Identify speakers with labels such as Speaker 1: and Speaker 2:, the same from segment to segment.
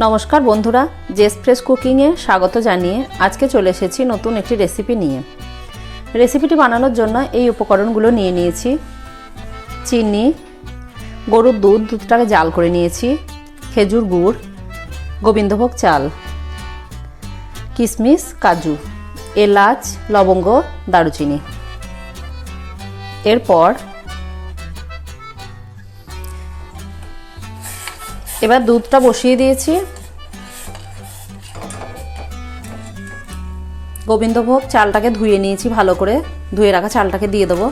Speaker 1: নমস্কার বন্ধুরা, জেসফ্রেশ কুকিংয়ে স্বাগত জানিয়ে আজকে চলে এসেছি নতুন একটি রেসিপি নিয়ে। রেসিপিটি বানানোর জন্য এই উপকরণগুলো নিয়ে নিয়েছি। চিনি, গরুর দুধটাকে জাল করে নিয়েছি, খেজুর গুড়, গোবিন্দভোগ চাল, কিশমিশ, কাজু, এলাচ, লবঙ্গ, দারুচিনি। এরপর এবার দুধটা বসিয়ে দিয়েছি। গোবিন্দভোগ চালটাকে ধুয়ে নিয়েছি, ভালো করে ধুয়ে রাখা চালটাকে দিয়ে দেবো।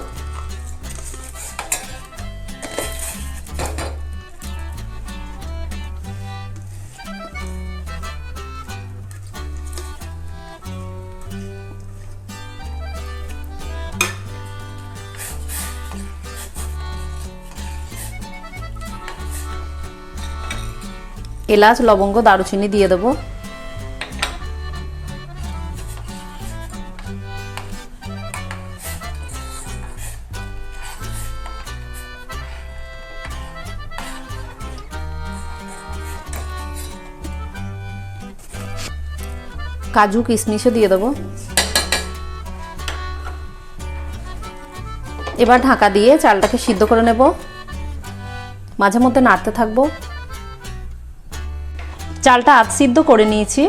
Speaker 1: এলাচ, লবঙ্গ, দারুচিনি দিয়ে দেবো। কাজু, কিশমিশও দিয়ে দেবো। এবার ঢাকা দিয়ে চালটাকে সিদ্ধ করে নেব, মাঝে মধ্যে নাড়তে থাকবো। চালটা আধ সিদ্ধ করে নিয়েছি।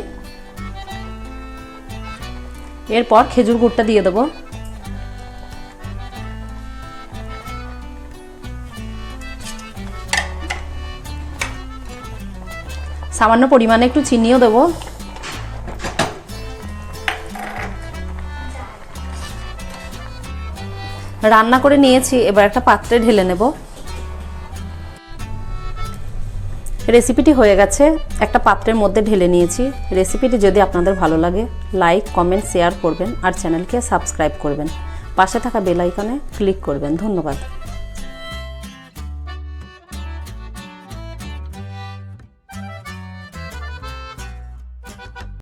Speaker 1: এরপর খেজুর গুড়টা দিয়ে দেবো। সামান্য পরিমাণে একটু চিনিও দেবো। রান্না করে নিয়েছি, এবার একটা পাত্রে ঢেলে নেব। রেসিপিটি হয়ে গেছে, একটা পাত্রের মধ্যে ঢেলে নিয়েছি। রেসিপিটি যদি আপনাদের ভালো লাগে, লাইক, কমেন্ট, শেয়ার করবেন আর চ্যানেলকে সাবস্ক্রাইব করবেন। পাশে থাকা বেল আইকনে ক্লিক করবেন। ধন্যবাদ।